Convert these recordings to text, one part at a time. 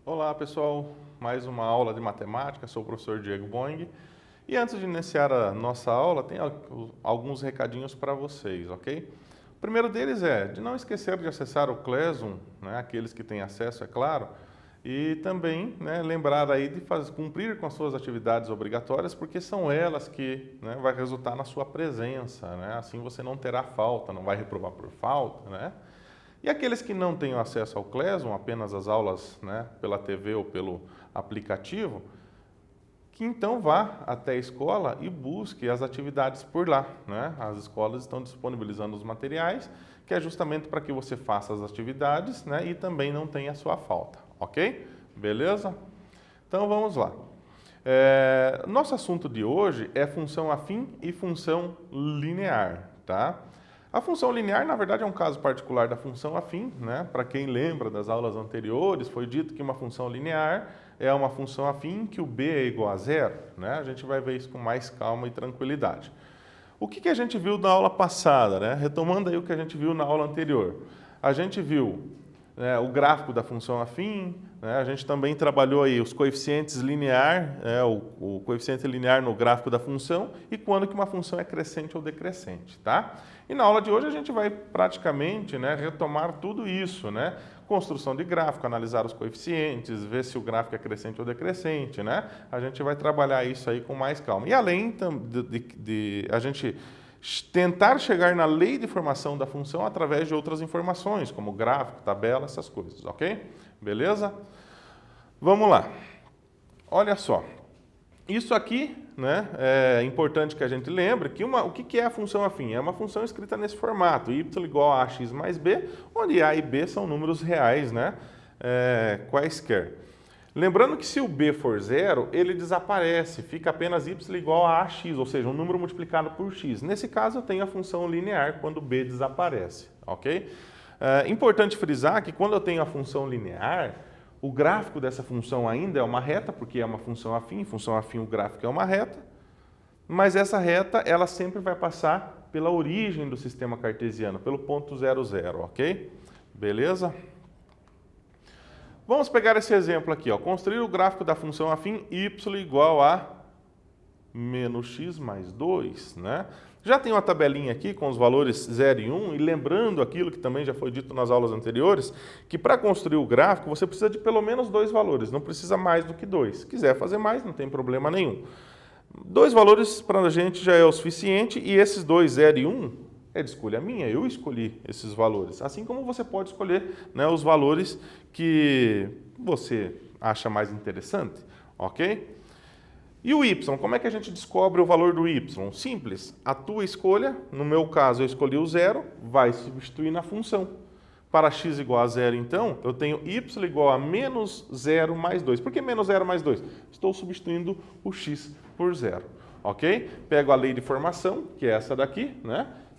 Olá pessoal, mais uma aula de matemática, sou o professor Diego Boing e antes de iniciar a nossa aula tem alguns recadinhos para vocês, ok? O primeiro deles é de não esquecer de acessar o Classroom, né, aqueles que têm acesso, é claro, e também lembrar aí de cumprir com as suas atividades obrigatórias, porque são elas que vai resultar na sua presença, né? Assim você não terá falta, não vai reprovar por falta, né? E aqueles que não têm acesso ao Classroom, apenas as aulas pela TV ou pelo aplicativo, que então vá até a escola e busque as atividades por lá, né? As escolas estão disponibilizando os materiais, que é justamente para que você faça as atividades, e também não tenha a sua falta, ok? Beleza? Então vamos lá. Nosso assunto de hoje é função afim e função linear, tá? A função linear, na verdade, é um caso particular da função afim, né? Para quem lembra das aulas anteriores, foi dito que uma função linear é uma função afim que o b é igual a zero, né? A gente vai ver isso com mais calma e tranquilidade. O que a gente viu na aula passada, né? Retomando aí o que a gente viu na aula anterior. A gente viu o gráfico da função afim, a gente também trabalhou aí os coeficientes linear, o coeficiente linear no gráfico da função e quando que uma função é crescente ou decrescente, tá? E na aula de hoje a gente vai praticamente retomar tudo isso, construção de gráfico, analisar os coeficientes, ver se o gráfico é crescente ou decrescente, A gente vai trabalhar isso aí com mais calma. E além de a gente tentar chegar na lei de formação da função através de outras informações, como gráfico, tabela, essas coisas, ok? Beleza? Vamos lá. Olha só. Isso aqui, é importante que a gente lembre que o que é a função afim? É uma função escrita nesse formato, y igual a ax mais b, onde a e b são números reais, quaisquer. Lembrando que se o b for zero, ele desaparece, fica apenas y igual a ax, ou seja, um número multiplicado por x. Nesse caso, eu tenho a função linear quando b desaparece, ok? Importante frisar que quando eu tenho a função linear, o gráfico dessa função ainda é uma reta, porque é uma função afim o gráfico é uma reta, mas essa reta ela sempre vai passar pela origem do sistema cartesiano, pelo ponto 0, 0, ok? Beleza? Vamos pegar esse exemplo aqui, ó. Construir o gráfico da função afim y igual a menos x mais 2, Já tem uma tabelinha aqui com os valores 0 e 1, e lembrando aquilo que também já foi dito nas aulas anteriores, que para construir o gráfico você precisa de pelo menos 2 valores, não precisa mais do que 2. Se quiser fazer mais, não tem problema nenhum. 2 valores para a gente já é o suficiente, e esses dois, 0 e 1, é de escolha minha, eu escolhi esses valores. Assim como você pode escolher os valores que você acha mais interessante, ok? E o y, como é que a gente descobre o valor do y? Simples, a tua escolha, no meu caso eu escolhi o 0, vai substituir na função. Para x igual a 0, então, eu tenho y igual a menos 0 mais 2. Por que menos 0 mais 2? Estou substituindo o x por 0, ok? Pego a lei de formação, que é essa daqui,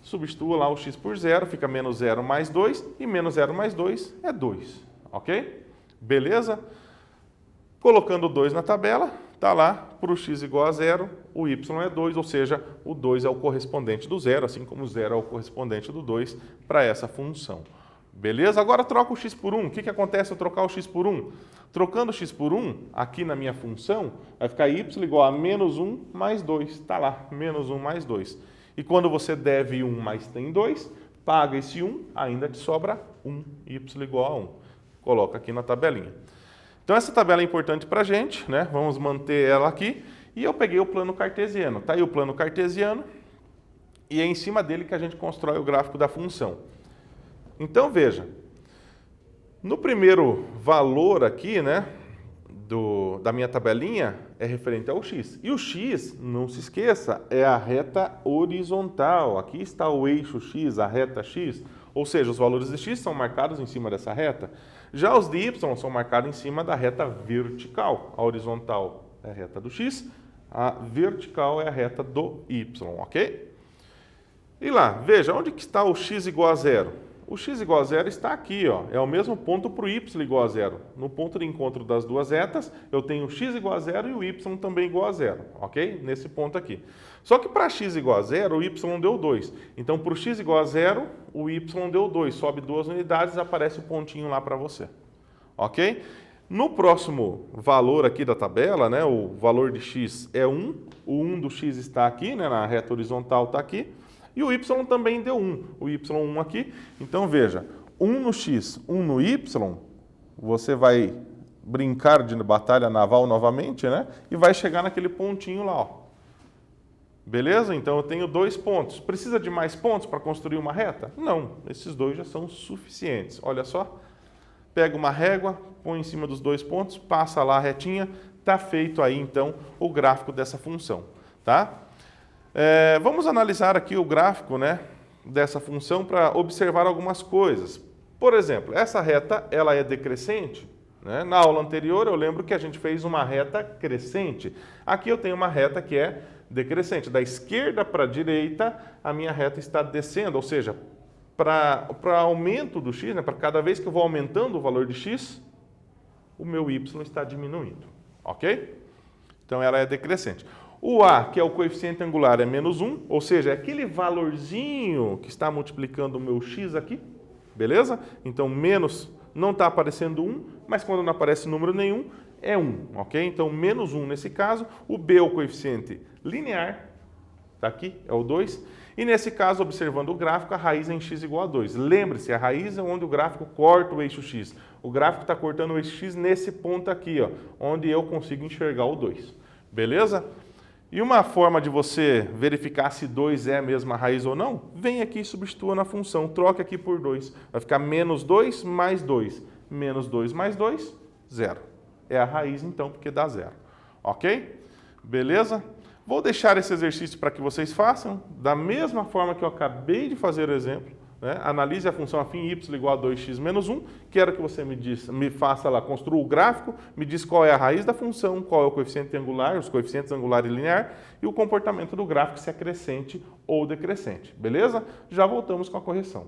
Substituo lá o x por 0, fica menos 0 mais 2, e menos 0 mais 2 é 2, ok? Beleza? Colocando 2 na tabela, está lá, para o x igual a 0, o y é 2, ou seja, o 2 é o correspondente do 0, assim como o 0 é o correspondente do 2 para essa função. Beleza? Agora troca o x por 1. O que acontece se eu trocar o x por 1? Trocando o x por 1, aqui na minha função, vai ficar y igual a menos 1 mais 2. Está lá, menos 1 mais 2. E quando você deve 1, mas tem 2, paga esse 1, ainda te sobra 1, y igual a 1. Coloca aqui na tabelinha. Então, essa tabela é importante para a gente, Vamos manter ela aqui. E eu peguei o plano cartesiano. Está aí o plano cartesiano e é em cima dele que a gente constrói o gráfico da função. Então, veja, no primeiro valor aqui, da minha tabelinha, é referente ao x. E o x, não se esqueça, é a reta horizontal. Aqui está o eixo x, a reta x. Ou seja, os valores de x são marcados em cima dessa reta. Já os de y são marcados em cima da reta vertical. A horizontal é a reta do x, a vertical é a reta do y, ok? E lá, veja, onde que está o x igual a 0? o x igual a zero está aqui, ó. É o mesmo ponto para o y igual a zero. No ponto de encontro das duas retas, eu tenho o x igual a zero e o y também igual a zero, ok? Nesse ponto aqui. Só que para x igual a zero, o y deu 2. Então, para o x igual a zero, o y deu 2. Sobe 2 unidades, aparece o pontinho lá para você, ok? No próximo valor aqui da tabela, né, o valor de x é 1. O 1 do x está aqui, né, na reta horizontal está aqui. E o y também deu 1, o y1 aqui. Então, veja, 1 no x, 1 no y, você vai brincar de batalha naval novamente, né? E vai chegar naquele pontinho lá, ó. Beleza? Então, eu tenho 2 pontos. Precisa de mais pontos para construir uma reta? Não, esses 2 já são suficientes. Olha só, pega uma régua, põe em cima dos 2 pontos, passa lá a retinha, está feito aí, então, o gráfico dessa função, tá? Vamos analisar aqui o gráfico, né, dessa função para observar algumas coisas. Por exemplo, essa reta ela é decrescente, né? Na aula anterior eu lembro que a gente fez uma reta crescente. Aqui eu tenho uma reta que é decrescente. Da esquerda para a direita a minha reta está descendo, ou seja, para aumento do x, né, para cada vez que eu vou aumentando o valor de x, o meu y está diminuindo, ok? Então ela é decrescente. O a, que é o coeficiente angular, é menos 1, ou seja, é aquele valorzinho que está multiplicando o meu x aqui, beleza? Então, menos não está aparecendo 1, mas quando não aparece número nenhum, é 1, ok? Então, menos 1 nesse caso. O b é o coeficiente linear, está aqui, é o 2. E nesse caso, observando o gráfico, a raiz é em x igual a 2. Lembre-se, a raiz é onde o gráfico corta o eixo x. O gráfico está cortando o eixo x nesse ponto aqui, ó, onde eu consigo enxergar o 2, beleza? E uma forma de você verificar se 2 é a mesma raiz ou não, vem aqui e substitua na função, troca aqui por 2. Vai ficar menos 2 mais 2. Menos 2 mais 2, 0. É a raiz então, porque dá 0. Ok? Beleza? Vou deixar esse exercício para que vocês façam, da mesma forma que eu acabei de fazer o exemplo. Né? Analise a função afim y igual a 2x menos 1. Quero que você me faça lá, construa o gráfico, me diz qual é a raiz da função, qual é o coeficiente angular, os coeficientes angular e linear, e o comportamento do gráfico, se é crescente ou decrescente. Beleza? Já voltamos com a correção.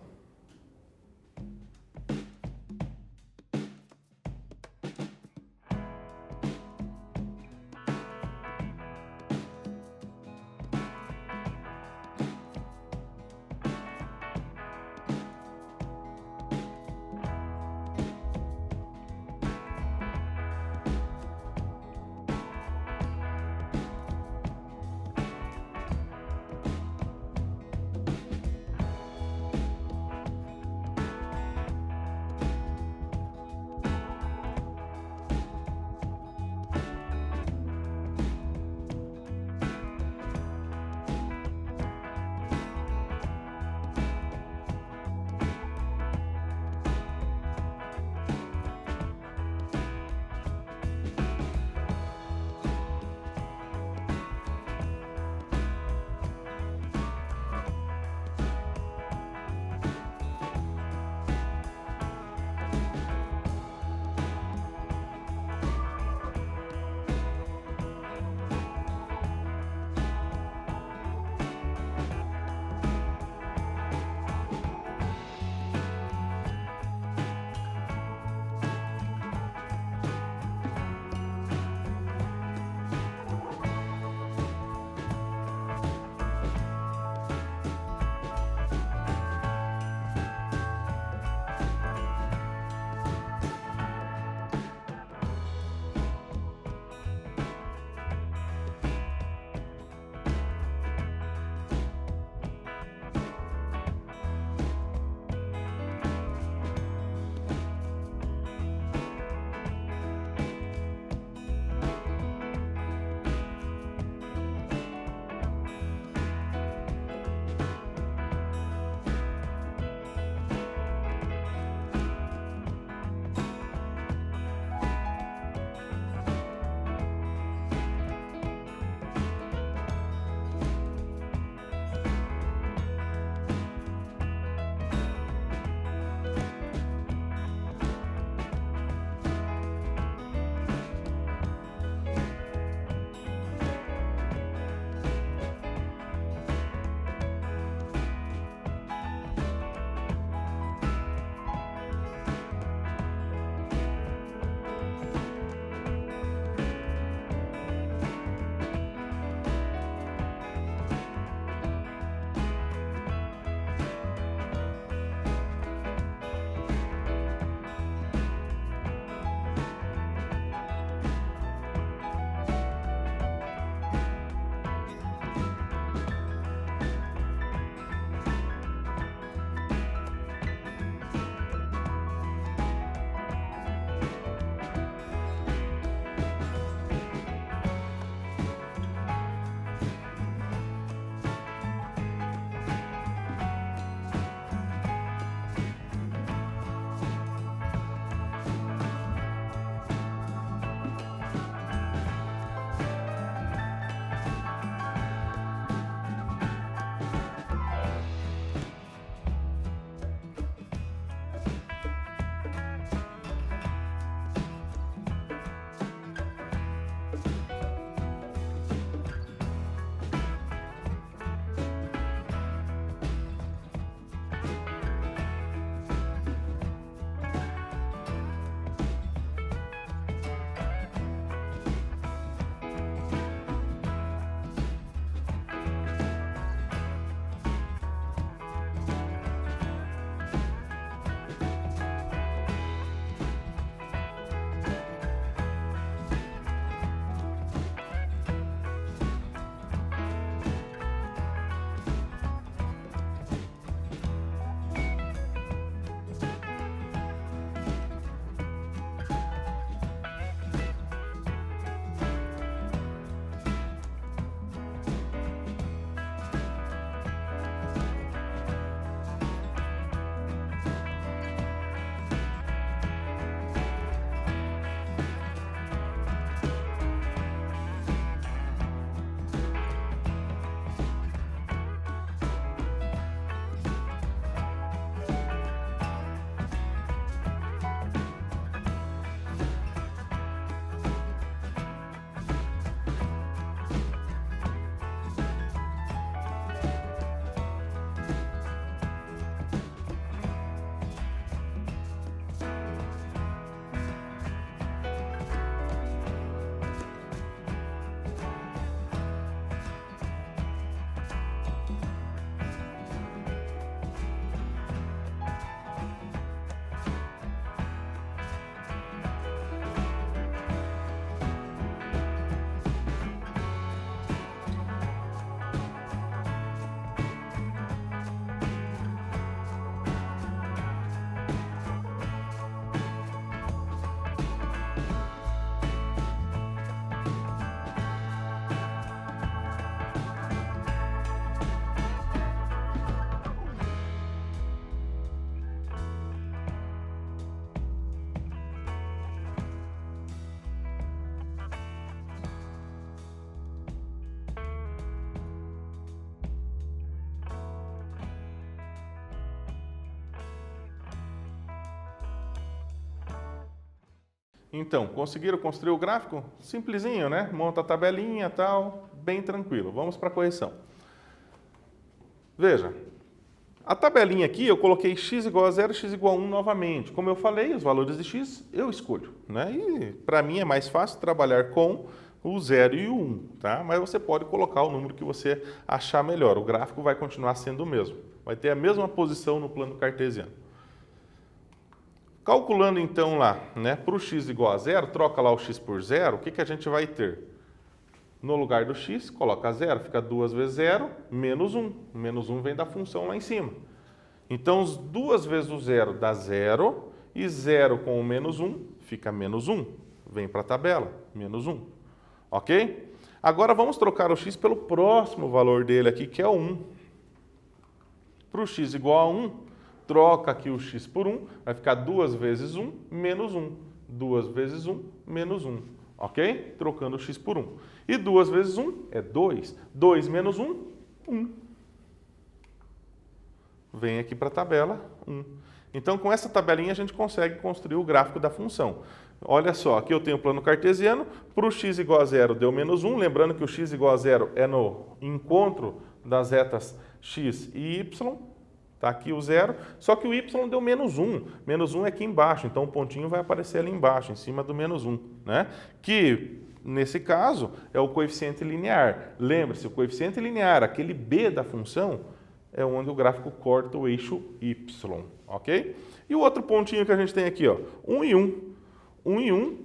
Então, conseguiram construir o gráfico? Simplesinho, né? Monta a tabelinha e tal, bem tranquilo. Vamos para a correção. Veja, a tabelinha aqui eu coloquei x igual a 0, x igual a 1 novamente. Como eu falei, os valores de x eu escolho, né? E para mim é mais fácil trabalhar com o 0 e o 1, tá? Mas você pode colocar o número que você achar melhor. O gráfico vai continuar sendo o mesmo. Vai ter a mesma posição no plano cartesiano. Calculando então lá, né, para o x igual a 0, troca lá o x por 0, o que que a gente vai ter? No lugar do x, coloca 0, fica 2 vezes 0, menos 1. Menos 1 vem da função lá em cima. Então, 2 vezes o 0 dá 0, e 0 com o menos 1 fica menos 1. Vem para a tabela, menos 1. Ok? Agora vamos trocar o x pelo próximo valor dele aqui, que é o 1. Para o x igual a 1, troca aqui o x por 1, vai ficar 2 vezes 1, menos 1. 2 vezes 1, menos 1. Ok? Trocando o x por 1. E 2 vezes 1 é 2. 2 menos 1, 1. Vem aqui para a tabela, 1. Então, com essa tabelinha, a gente consegue construir o gráfico da função. Olha só, aqui eu tenho o plano cartesiano. Para o x igual a 0, deu menos 1. Lembrando que o x igual a 0 é no encontro das retas x e y. Está aqui o 0, só que o y deu menos 1. Menos 1 é aqui embaixo, então o pontinho vai aparecer ali embaixo, em cima do menos 1. Né? Que, nesse caso, é o coeficiente linear. Lembre-se, o coeficiente linear, aquele b da função, é onde o gráfico corta o eixo y. Ok? E o outro pontinho que a gente tem aqui, ó, 1 e 1. 1 e 1,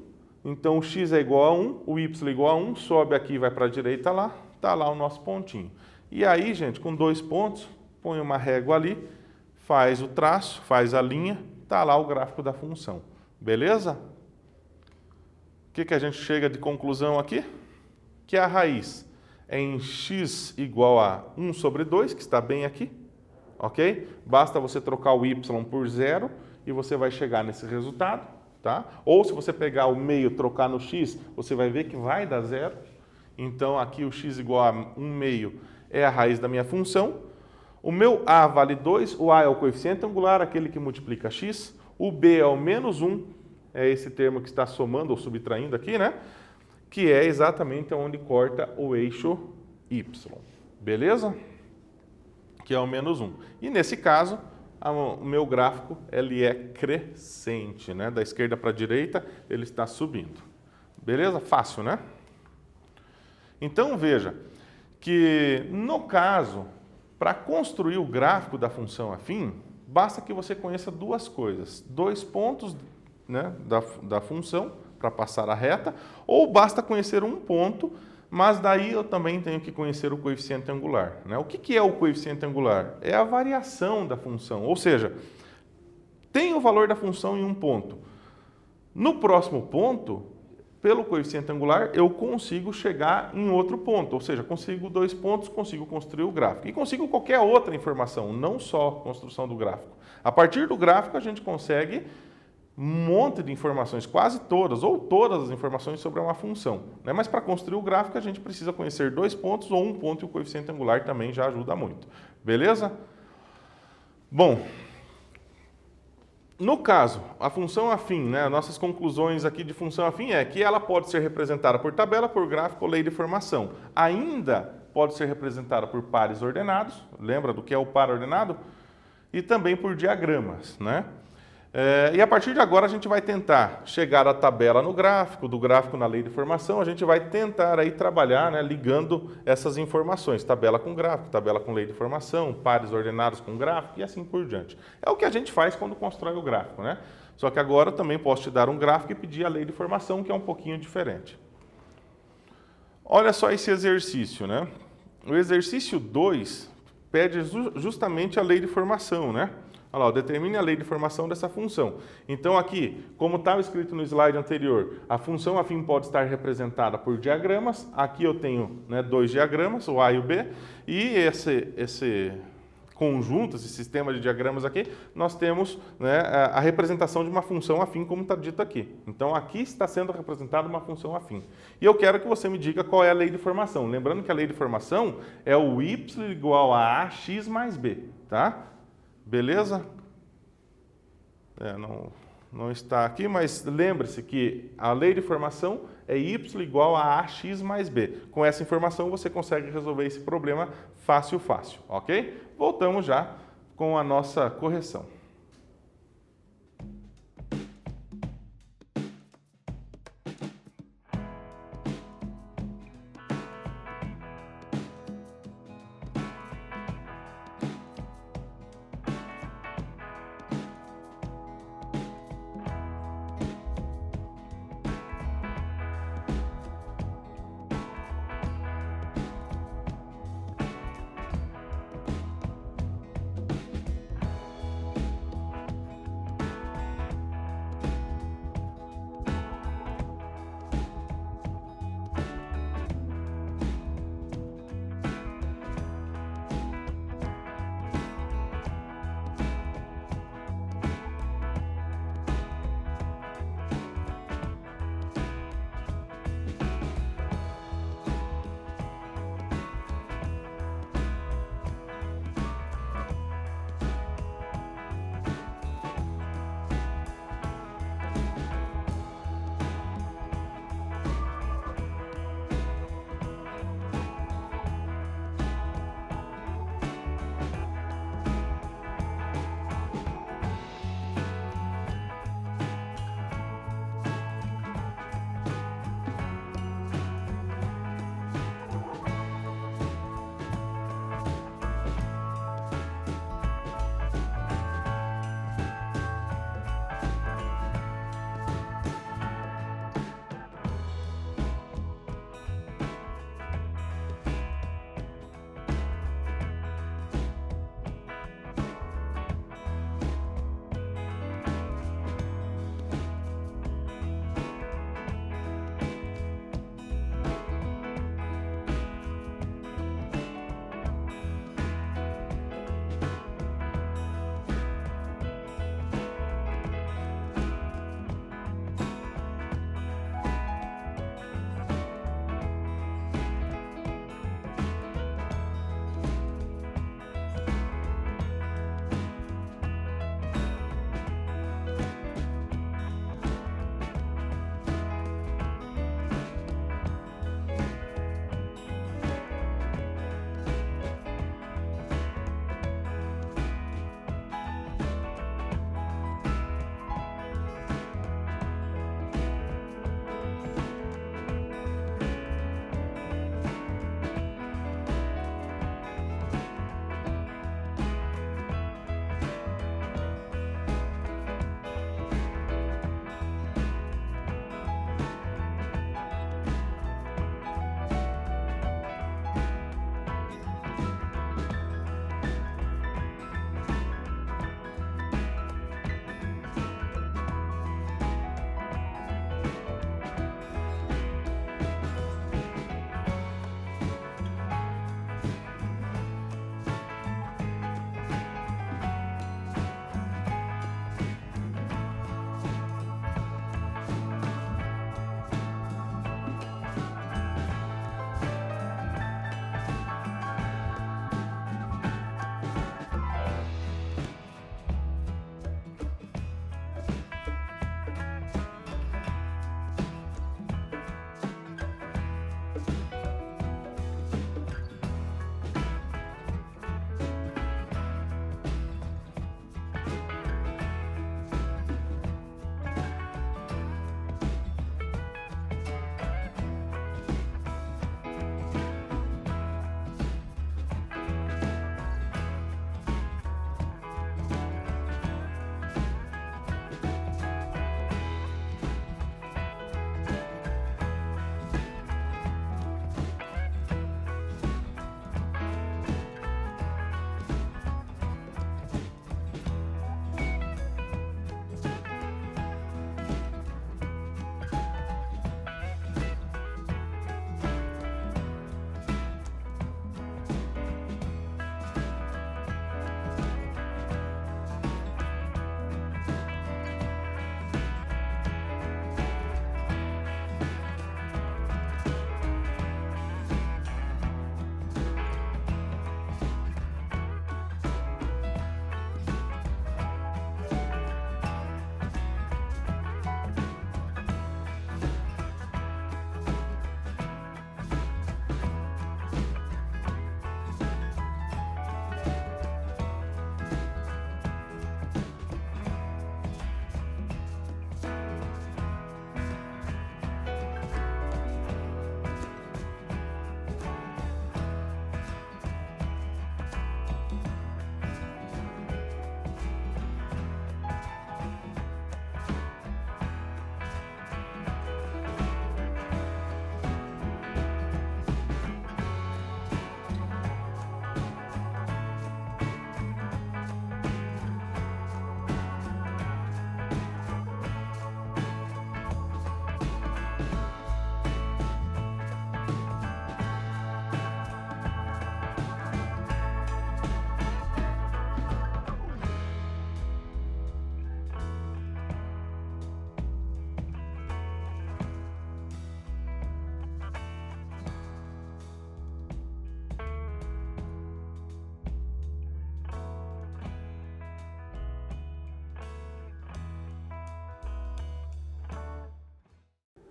então o x é igual a 1, o y é igual a 1, sobe aqui e vai para a direita lá, está lá o nosso pontinho. E aí, gente, com 2 pontos, põe uma régua ali, faz o traço, faz a linha, está lá o gráfico da função. Beleza? O que a gente chega de conclusão aqui? Que a raiz é em x igual a 1 sobre 2, que está bem aqui. Ok? Basta você trocar o y por 0 e você vai chegar nesse resultado. Tá? Ou se você pegar o meio e trocar no x, você vai ver que vai dar 0. Então, aqui o x igual a 1 meio é a raiz da minha função. O meu a vale 2, o a é o coeficiente angular, aquele que multiplica x. O b é o menos 1, é esse termo que está somando ou subtraindo aqui, né? Que é exatamente onde corta o eixo y. Beleza? Que é o menos 1. E nesse caso, o meu gráfico ele é crescente, né? Da esquerda para a direita, ele está subindo. Beleza? Fácil, né? Então, veja que, no caso, para construir o gráfico da função afim, basta que você conheça duas coisas. 2 pontos, né, da função para passar a reta, ou basta conhecer um ponto, mas daí eu também tenho que conhecer o coeficiente angular. Né? O que é o coeficiente angular? É a variação da função, ou seja, tem o valor da função em um ponto. No próximo ponto, pelo coeficiente angular, eu consigo chegar em outro ponto, ou seja, consigo 2 pontos, consigo construir o gráfico. E consigo qualquer outra informação, não só a construção do gráfico. A partir do gráfico, a gente consegue um monte de informações, quase todas, ou todas as informações sobre uma função. Né? Mas para construir o gráfico, a gente precisa conhecer 2 pontos ou um ponto, e o coeficiente angular também já ajuda muito. Beleza? Bom, no caso, a função afim, né, nossas conclusões aqui de função afim é que ela pode ser representada por tabela, por gráfico ou lei de formação. Ainda pode ser representada por pares ordenados, lembra do que é o par ordenado? E também por diagramas, né? E a partir de agora a gente vai tentar chegar à tabela no gráfico, do gráfico na lei de formação, a gente vai tentar aí trabalhar, né, ligando essas informações, tabela com gráfico, tabela com lei de formação, pares ordenados com gráfico e assim por diante. É o que a gente faz quando constrói o gráfico, né? Só que agora eu também posso te dar um gráfico e pedir a lei de formação, que é um pouquinho diferente. Olha só esse exercício, né? O exercício 2 pede justamente a lei de formação, né? Olha lá, determine a lei de formação dessa função. Então aqui, como estava escrito no slide anterior, a função afim pode estar representada por diagramas. Aqui eu tenho, né, 2 diagramas, o A e o B, e esse conjunto, esse sistema de diagramas aqui, nós temos, né, a representação de uma função afim, como está dito aqui. Então aqui está sendo representada uma função afim. E eu quero que você me diga qual é a lei de formação. Lembrando que a lei de formação é o y igual a ax mais b, tá? Beleza? não está aqui, mas lembre-se que a lei de formação é y igual a ax mais b. Com essa informação você consegue resolver esse problema fácil, ok? Voltamos já com a nossa correção.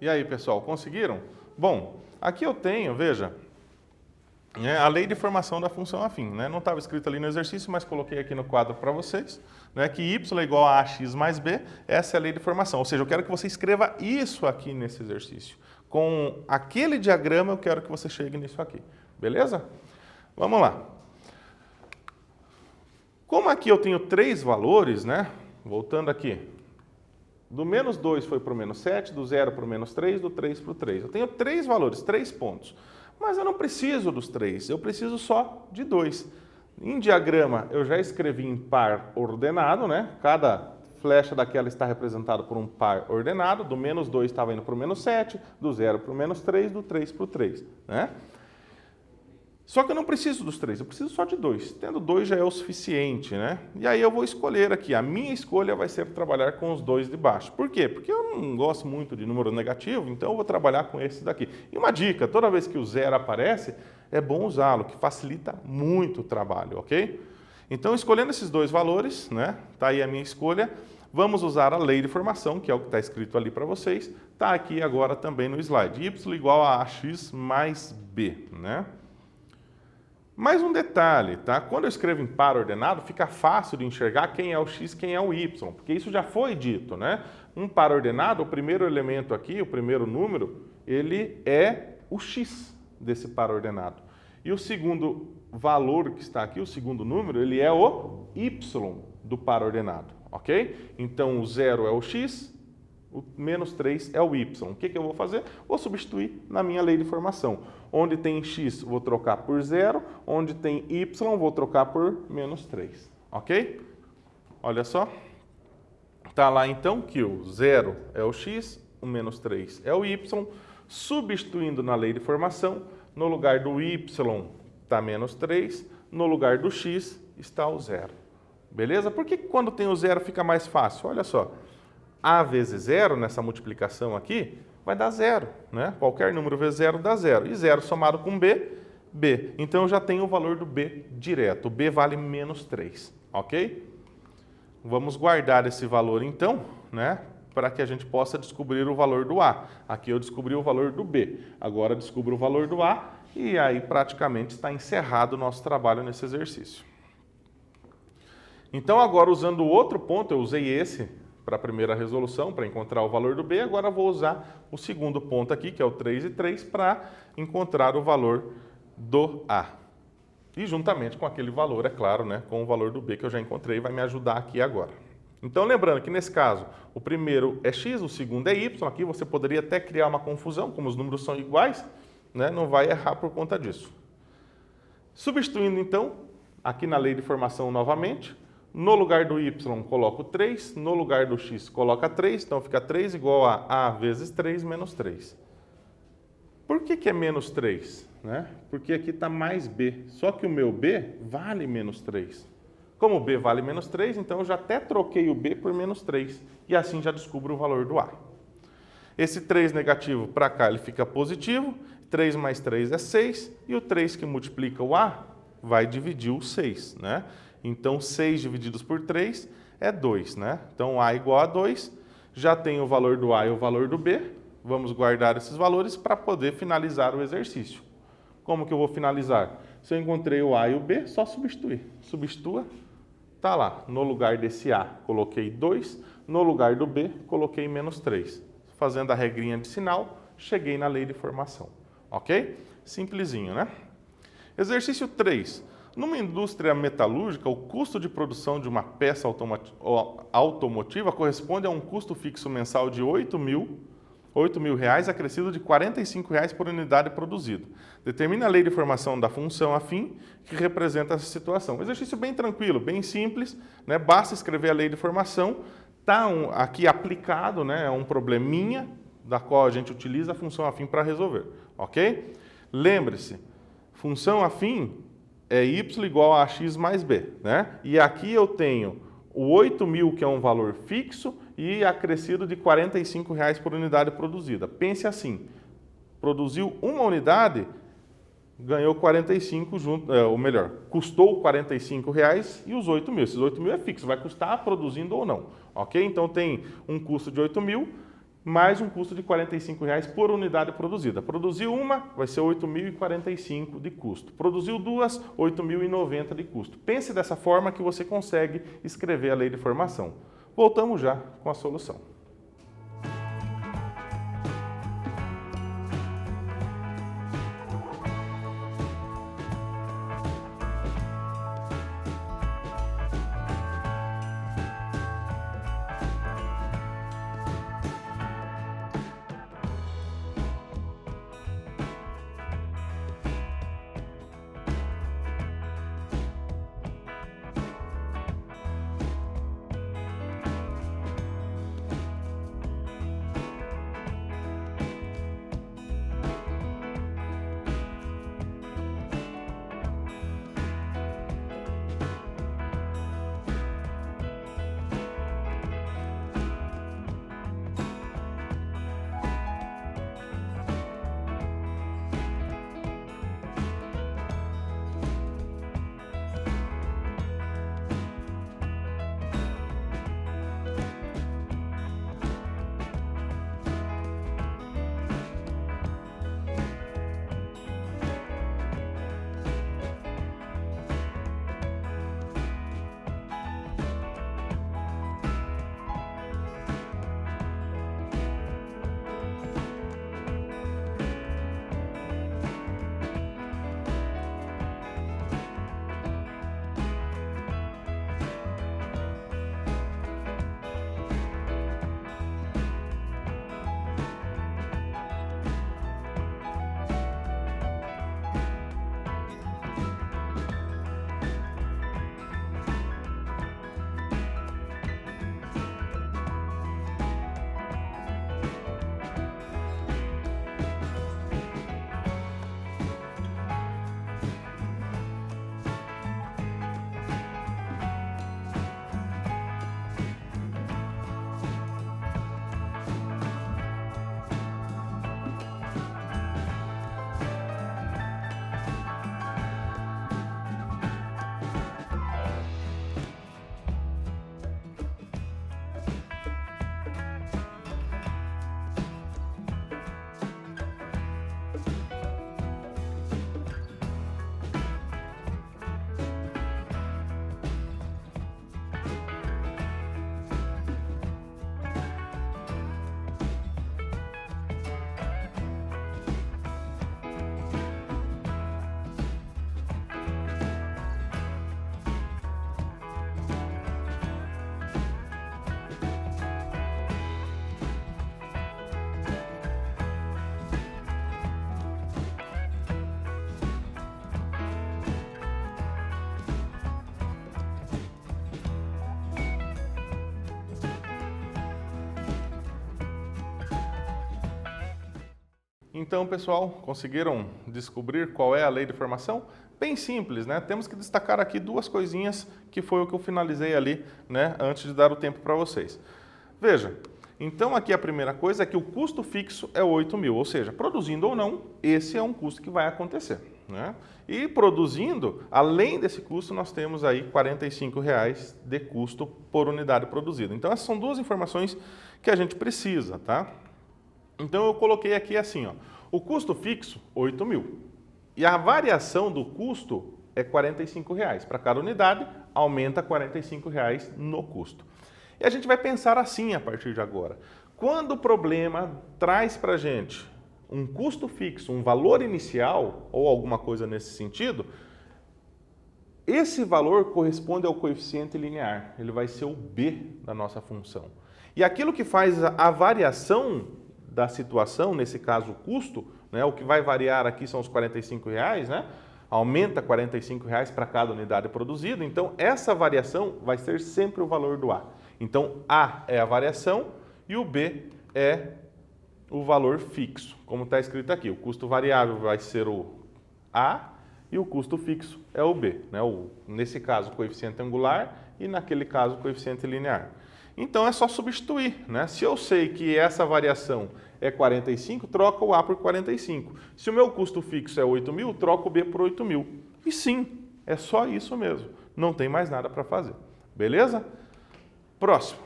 E aí, pessoal, conseguiram? Bom, aqui eu tenho, veja, a lei de formação da função afim. Né? Não estava escrito ali no exercício, mas coloquei aqui no quadro para vocês, né, que y é igual a ax mais b, essa é a lei de formação. Ou seja, eu quero que você escreva isso aqui nesse exercício. Com aquele diagrama, eu quero que você chegue nisso aqui. Beleza? Vamos lá. Como aqui eu tenho 3 valores, né? Voltando aqui. Do menos 2 foi para o menos 7, do 0 para o menos 3, do 3 para o 3. Eu tenho 3 valores, 3 pontos. Mas eu não preciso dos 3, eu preciso só de 2. Em diagrama, eu já escrevi em par ordenado, né? Cada flecha daquela está representada por um par ordenado. Do menos 2 estava indo para o menos 7, do 0 para o menos 3, do 3 para o 3, né? Só que eu não preciso dos 3, eu preciso só de 2. Tendo 2 já é o suficiente, né? E aí eu vou escolher aqui. A minha escolha vai ser trabalhar com os 2 de baixo. Por quê? Porque eu não gosto muito de número negativo, então eu vou trabalhar com esse daqui. E uma dica, toda vez que o 0 aparece, é bom usá-lo, que facilita muito o trabalho, ok? Então, escolhendo esses 2 valores, né? Tá aí a minha escolha. Vamos usar a lei de formação, que é o que está escrito ali para vocês. Está aqui agora também no slide. Y igual a ax mais b, né? Mais um detalhe, tá? Quando eu escrevo em par ordenado, fica fácil de enxergar quem é o x, quem é o y, porque isso já foi dito, né? Um par ordenado, o primeiro elemento aqui, o primeiro número, ele é o x desse par ordenado. E o segundo valor que está aqui, o segundo número, ele é o y do par ordenado, ok? Então, o 0 é o x, o menos 3 é o y. O que eu vou fazer? Vou substituir na minha lei de formação. Onde tem x, vou trocar por 0. Onde tem y, vou trocar por menos 3. Ok? Olha só. Está lá então que o 0 é o x, o menos 3 é o y. Substituindo na lei de formação, no lugar do y está menos 3, no lugar do x está o 0. Beleza? Por que quando tem o 0 fica mais fácil? Olha só. A vezes 0, nessa multiplicação aqui, vai dar 0, né? Qualquer número vezes 0 dá 0. E 0 somado com b, b. Então, eu já tenho o valor do b direto. O b vale menos 3, ok? Vamos guardar esse valor, então, né? Para que a gente possa descobrir o valor do a. Aqui eu descobri o valor do b. Agora, descubro o valor do a e aí praticamente está encerrado o nosso trabalho nesse exercício. Então, agora, usando o outro ponto, eu usei esse para a primeira resolução, para encontrar o valor do b. Agora vou usar o segundo ponto aqui, que é o 3 e 3, para encontrar o valor do a. E juntamente com aquele valor, é claro, né, com o valor do b que eu já encontrei, vai me ajudar aqui agora. Então, lembrando que nesse caso, o primeiro é x, o segundo é y. Aqui você poderia até criar uma confusão, como os números são iguais, né, não vai errar por conta disso. Substituindo, então, aqui na lei de formação novamente, no lugar do y, coloco 3. No lugar do x, coloca 3. Então, fica 3 igual a vezes 3 menos 3. Por que é menos 3? Né? Porque aqui está mais b. Só que o meu b vale menos 3. Como o b vale menos 3, então eu já até troquei o b por menos 3. E assim já descubro o valor do a. Esse 3 negativo para cá, ele fica positivo. 3 mais 3 é 6. E o 3 que multiplica o a vai dividir o 6, né? Então, 6 divididos por 3 é 2, né? Então, a igual a 2, já tem o valor do a e o valor do b. Vamos guardar esses valores para poder finalizar o exercício. Como que eu vou finalizar? Se eu encontrei o a e o b, só substituir. Substitua, está lá. No lugar desse a, coloquei 2. No lugar do b, coloquei menos 3. Fazendo a regrinha de sinal, cheguei na lei de formação. Ok? Simplesinho, né? Exercício 3. Numa indústria metalúrgica, o custo de produção de uma peça automotiva corresponde a um custo fixo mensal de R$ 8.000, acrescido de R$ 45 por unidade produzida. Determina a lei de formação da função afim que representa essa situação. Um exercício bem tranquilo, bem simples, né? Basta escrever a lei de formação. Está aqui aplicado, né? É um probleminha da qual a gente utiliza a função afim para resolver, ok? Lembre-se, função afim é y igual a x mais b, né? E aqui eu tenho o 8.000, que é um valor fixo, e acrescido de R$ 45 por unidade produzida. Pense assim, produziu uma unidade, ganhou 45 junto, ou melhor, custou R$ 45 e os 8.000. Esses 8.000 é fixo, vai custar produzindo ou não, ok? Então tem um custo de 8.000, mais um custo de R$ 45,00 por unidade produzida. Produziu uma, vai ser R$ 8.045 de custo. Produziu duas, R$ 8.090 de custo. Pense dessa forma que você consegue escrever a lei de formação. Voltamos já com a solução. Então, pessoal, conseguiram descobrir qual é a lei de formação? Bem simples, né? Temos que destacar aqui duas coisinhas que foi o que eu finalizei ali, né, antes de dar o tempo para vocês. Veja, então aqui a primeira coisa é que o custo fixo é 8.000, ou seja, produzindo ou não, esse é um custo que vai acontecer, né? E produzindo, além desse custo, nós temos aí R$ 45,00 de custo por unidade produzida. Então, essas são duas informações que a gente precisa, tá? Então, eu coloquei aqui assim, ó, o custo fixo, 8.000. E a variação do custo é R$ 45,00. Para cada unidade, aumenta R$ 45,00 no custo. E a gente vai pensar assim a partir de agora. Quando o problema traz para a gente um custo fixo, um valor inicial, ou alguma coisa nesse sentido, esse valor corresponde ao coeficiente linear. Ele vai ser o B da nossa função. E aquilo que faz a variação da situação, nesse caso o custo, né, o que vai variar aqui são os R$ 45,00, né? Aumenta R$ 45,00 para cada unidade produzida, então essa variação vai ser sempre o valor do A. Então A é a variação e o B é o valor fixo, como está escrito aqui. O custo variável vai ser o A e o custo fixo é o B, né? Nesse caso o coeficiente angular e naquele caso o coeficiente linear. Então é só substituir, né? Se eu sei que essa variação é 45, troca o A por 45. Se o meu custo fixo é 8.000, troca o B por 8.000. E sim, é só isso mesmo. Não tem mais nada para fazer. Beleza? Próximo.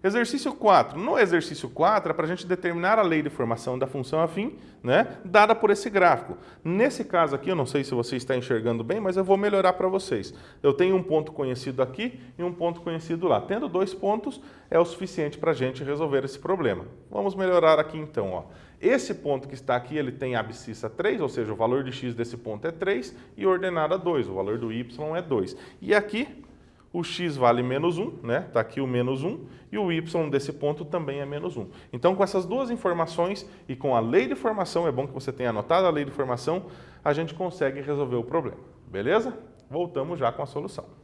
Exercício 4. No exercício 4 é para a gente determinar a lei de formação da função afim, né, dada por esse gráfico. Nesse caso aqui, eu não sei se você está enxergando bem, mas eu vou melhorar para vocês. Eu tenho um ponto conhecido aqui e um ponto conhecido lá. Tendo 2 pontos, é o suficiente para a gente resolver esse problema. Vamos melhorar aqui então. Ó. Esse ponto que está aqui, ele tem abscissa 3, ou seja, o valor de x desse ponto é 3 e ordenada 2, o valor do y é 2. E aqui, o x vale menos 1, né? Está aqui o menos 1, e o y desse ponto também é menos 1. Então, com essas duas informações e com a lei de formação, é bom que você tenha anotado a lei de formação, a gente consegue resolver o problema. Beleza? Voltamos já com a solução.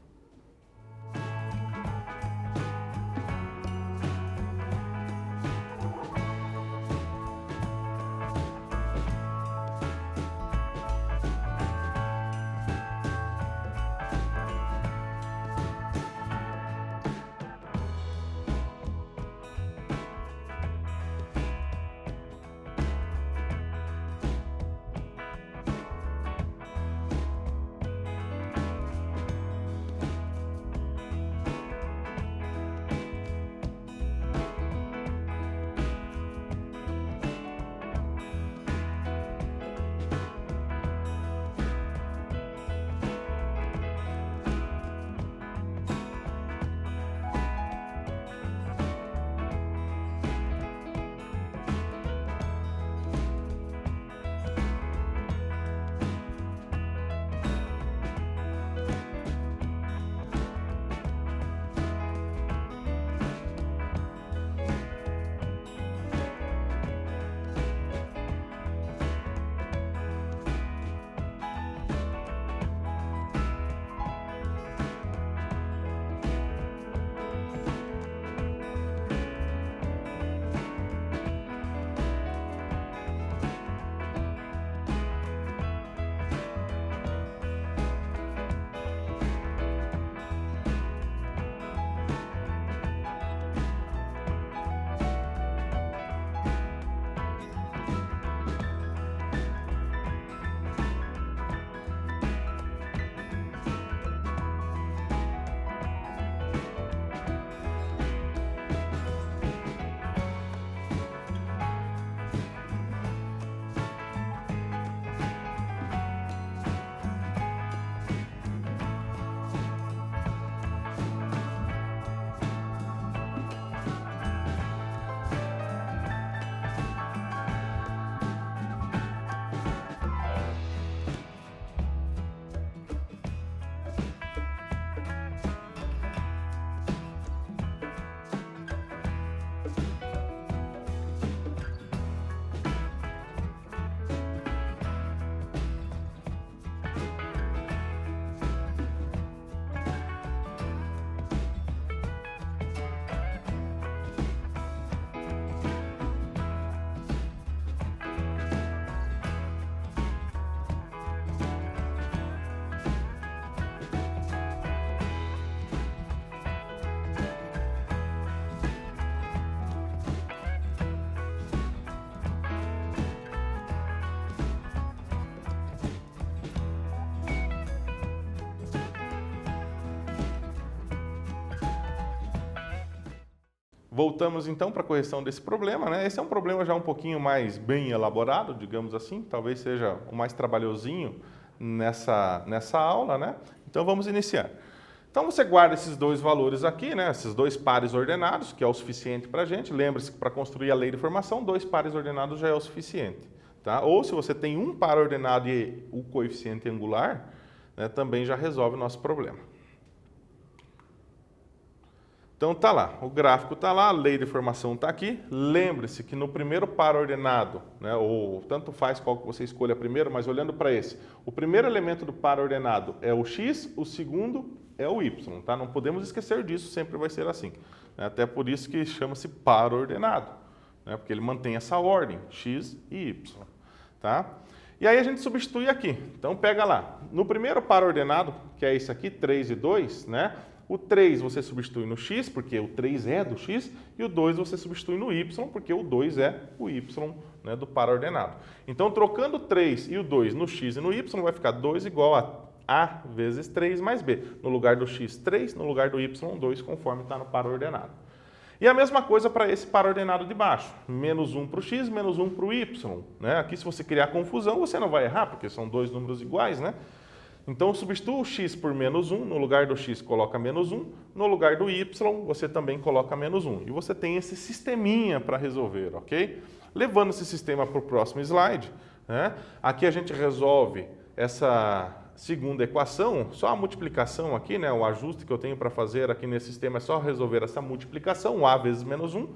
Voltamos então para a correção desse problema, né? Esse é um problema já um pouquinho mais bem elaborado, digamos assim, talvez seja o mais trabalhosinho nessa aula, né? Então vamos iniciar. Então você guarda esses dois valores aqui, né? Esses dois pares ordenados, que é o suficiente para a gente. Lembre-se que para construir a lei de formação, 2 pares ordenados já é o suficiente, tá? Ou se você tem um par ordenado e o coeficiente angular, né, também já resolve o nosso problema. Então tá lá, o gráfico tá lá, a lei de formação está aqui. Lembre-se que no primeiro par ordenado, né, ou tanto faz qual que você escolha primeiro, mas olhando para esse, o primeiro elemento do par ordenado é o x, o segundo é o y, tá? Não podemos esquecer disso, sempre vai ser assim. Até por isso que chama-se par ordenado, né, porque ele mantém essa ordem, x e y, tá? E aí a gente substitui aqui. Então pega lá, no primeiro par ordenado, que é esse aqui, 3 e 2, né? O 3 você substitui no x, porque o 3 é do x, e o 2 você substitui no y, porque o 2 é o y, né, do par ordenado. Então, trocando o 3 e o 2 no x e no y, vai ficar 2 igual a vezes 3 mais b. No lugar do x, 3, no lugar do y, 2, conforme está no par ordenado. E a mesma coisa para esse par ordenado de baixo. Menos 1 para o x, menos 1 para o y. Né? Aqui, se você criar confusão, você não vai errar, porque são dois números iguais, né? Então, substitua o x por menos 1. No lugar do x, coloca menos 1. No lugar do y, você também coloca menos 1. E você tem esse sisteminha para resolver, ok? Levando esse sistema para o próximo slide, né? Aqui a gente resolve essa segunda equação, só a multiplicação aqui, né? O ajuste que eu tenho para fazer aqui nesse sistema é só resolver essa multiplicação, a vezes menos 1.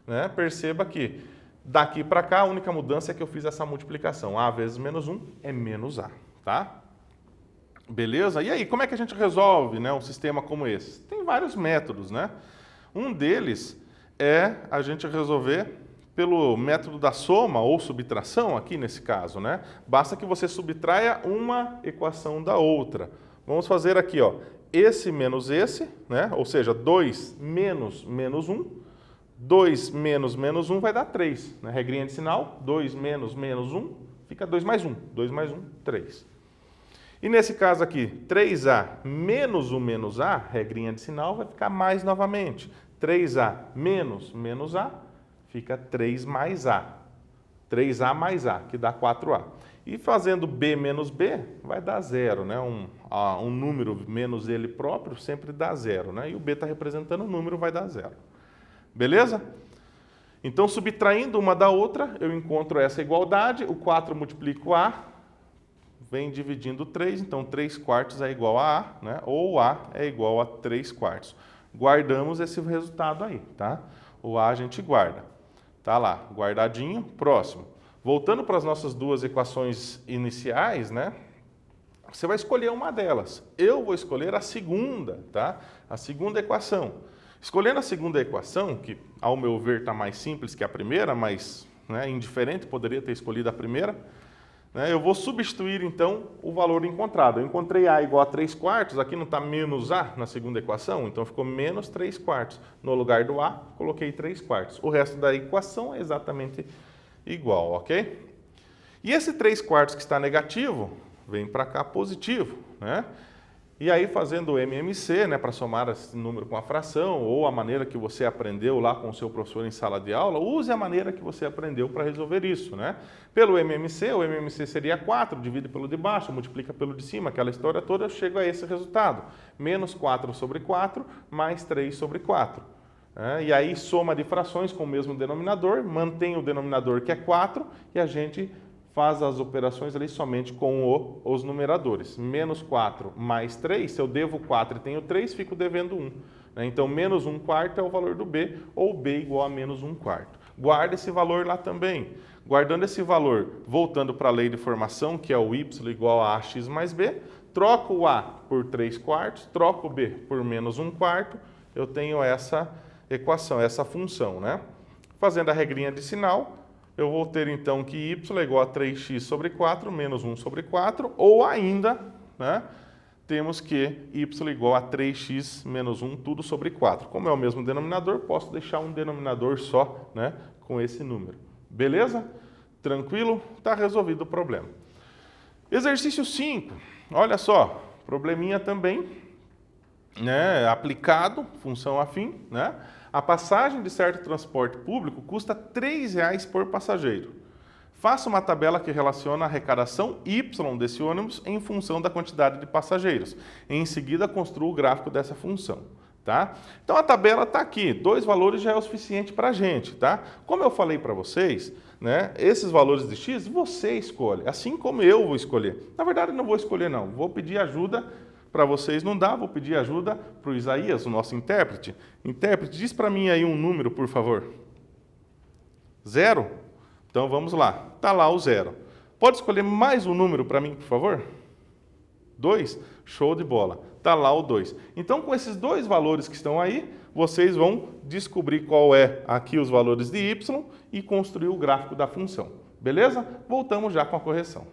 Né? Perceba que daqui para cá a única mudança é que eu fiz essa multiplicação. A vezes menos 1 é menos a, tá? Beleza? E aí, como é que a gente resolve, né, um sistema como esse? Tem vários métodos, né? Um deles é a gente resolver pelo método da soma ou subtração, aqui nesse caso, né? Basta que você subtraia uma equação da outra. Vamos fazer aqui, ó, esse menos esse, né? Ou seja, 2 menos menos 1. 2 menos menos 1 vai dar 3. Né? Regrinha de sinal, 2 menos menos 1, fica 2 mais 1. 2 mais 1, 3. E nesse caso aqui, 3a menos o menos a, regrinha de sinal, vai ficar mais novamente. 3a menos menos a, fica 3 mais a. 3a mais a, que dá 4a. E fazendo b menos b, vai dar 0. Né? Um número menos ele próprio sempre dá 0. Né? E o b está representando o número, vai dar 0. Beleza? Então, subtraindo uma da outra, eu encontro essa igualdade. O 4 multiplica o a, vem dividindo 3, então 3 quartos é igual a A, né? Ou A é igual a 3 quartos. Guardamos esse resultado aí, tá? O A a gente guarda. Tá lá, guardadinho, próximo. Voltando para as nossas duas equações iniciais, né? Você vai escolher uma delas. Eu vou escolher a segunda, tá? A segunda equação. Escolhendo a segunda equação, que ao meu ver está mais simples que a primeira, mas né, indiferente, poderia ter escolhido a primeira, eu vou substituir, então, o valor encontrado. Eu encontrei A igual a 3 quartos, aqui não está menos A na segunda equação, então ficou menos 3 quartos. No lugar do A, coloquei 3 quartos. O resto da equação é exatamente igual, ok? E esse 3 quartos que está negativo, vem para cá positivo, né? E aí, fazendo o MMC, né, para somar esse número com a fração, ou a maneira que você aprendeu lá com o seu professor em sala de aula, use a maneira que você aprendeu para resolver isso, né? Pelo MMC, o MMC seria 4, divide pelo de baixo, multiplica pelo de cima, aquela história toda, eu chego a esse resultado. Menos 4 sobre 4, mais 3 sobre 4. E aí, soma de frações com o mesmo denominador, mantém o denominador que é 4, e a gente faz as operações ali somente com os numeradores. Menos 4 mais 3, se eu devo 4 e tenho 3, fico devendo 1. Então, menos 1 quarto é o valor do B, ou B igual a menos 1 quarto. Guarda esse valor lá também. Guardando esse valor, voltando para a lei de formação, que é o y igual a ax mais b, troco o a por 3 quartos, troco o b por menos 1 quarto, eu tenho essa equação, essa função, né? Fazendo a regrinha de sinal, eu vou ter então que y é igual a 3x sobre 4 menos 1 sobre 4, ou ainda, né, temos que y igual a 3x menos 1, tudo sobre 4. Como é o mesmo denominador, posso deixar um denominador só, né, com esse número. Beleza? Tranquilo? Está resolvido o problema. Exercício 5. Olha só, probleminha também, né, aplicado, função afim, né? A passagem de certo transporte público custa R$ 3,00 por passageiro. Faça uma tabela que relaciona a arrecadação Y desse ônibus em função da quantidade de passageiros. Em seguida, construa o gráfico dessa função. Tá? Então, a tabela está aqui. 2 valores já é o suficiente para a gente. Tá? Como eu falei para vocês, né, esses valores de x, você escolhe. Assim como eu vou escolher. Na verdade, não vou escolher, não. Vou pedir ajuda. Para vocês não dá, vou pedir ajuda para o Isaías, o nosso intérprete. Intérprete, diz para mim aí um número, por favor. 0? Então vamos lá. Está lá o 0. Pode escolher mais um número para mim, por favor? 2? Show de bola. Está lá o 2. Então, com esses 2 valores que estão aí, vocês vão descobrir qual é aqui os valores de y e construir o gráfico da função. Beleza? Voltamos já com a correção.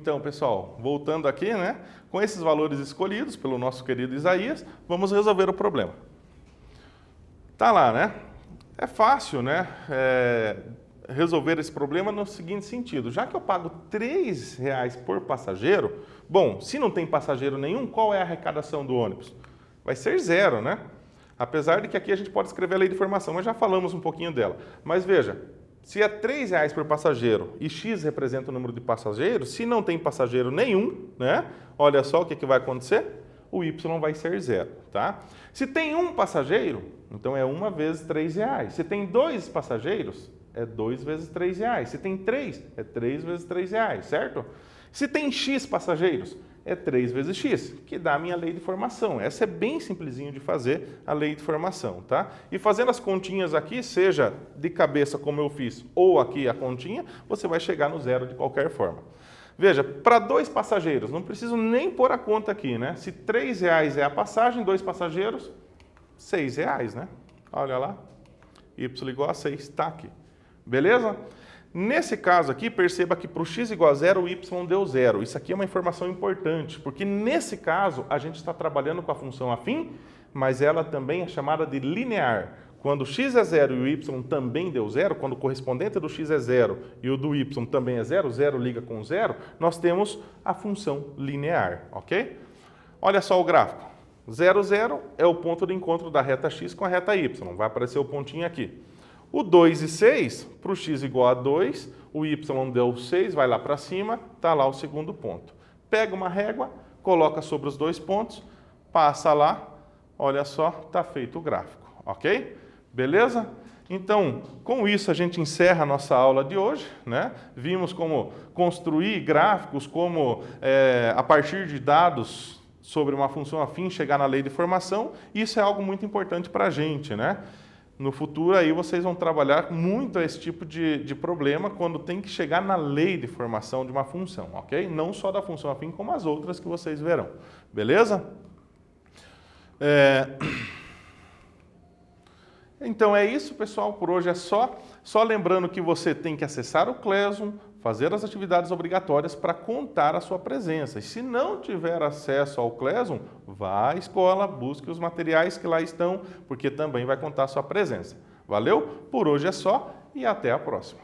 Então, pessoal, voltando aqui, né? Com esses valores escolhidos pelo nosso querido Isaías, vamos resolver o problema. Tá lá, né? É fácil, né? Resolver esse problema no seguinte sentido. Já que eu pago R$3 por passageiro, bom, se não tem passageiro nenhum, qual é a arrecadação do ônibus? Vai ser 0, né? Apesar de que aqui a gente pode escrever a lei de formação, mas já falamos um pouquinho dela. Mas veja, se é R$3 por passageiro e X representa o número de passageiros, se não tem passageiro nenhum, né? Olha só o que vai acontecer. O Y vai ser 0, tá? Se tem um passageiro, então é 1 vezes R$3. Se tem 2 passageiros, é 2 vezes R$3. Se tem 3, é 3 vezes R$3, certo? Se tem X passageiros, é 3 vezes X, que dá a minha lei de formação. Essa é bem simplesinho de fazer, a lei de formação, tá? E fazendo as continhas aqui, seja de cabeça como eu fiz, ou aqui a continha, você vai chegar no 0 de qualquer forma. Veja, para 2 passageiros, não preciso nem pôr a conta aqui, né? Se R$3 é a passagem, 2 passageiros, R$6, né? Olha lá, Y igual a 6, está aqui. Beleza? Nesse caso aqui, perceba que para o x igual a 0, o y deu 0. Isso aqui é uma informação importante, porque nesse caso a gente está trabalhando com a função afim, mas ela também é chamada de linear. Quando o x é 0 e o y também deu 0, quando o correspondente do x é 0 e o do y também é 0, 0 liga com 0, nós temos a função linear, ok? Olha só o gráfico. 0, 0 é o ponto de encontro da reta x com a reta y. Vai aparecer o pontinho aqui. O 2 e 6, para o x igual a 2, o y deu 6, vai lá para cima, está lá o segundo ponto. Pega uma régua, coloca sobre os 2 pontos, passa lá, olha só, está feito o gráfico, ok? Beleza? Então, com isso a gente encerra a nossa aula de hoje, né? Vimos como construir gráficos, como a partir de dados sobre uma função afim chegar na lei de formação. Isso é algo muito importante para a gente, né? No futuro aí vocês vão trabalhar muito esse tipo de problema quando tem que chegar na lei de formação de uma função, ok? Não só da função afim, como as outras que vocês verão. Beleza? Então é isso, pessoal. Por hoje é só. Só lembrando que você tem que acessar o Classroom, fazer as atividades obrigatórias para contar a sua presença. E se não tiver acesso ao Classroom, vá à escola, busque os materiais que lá estão, porque também vai contar a sua presença. Valeu? Por hoje é só e até a próxima.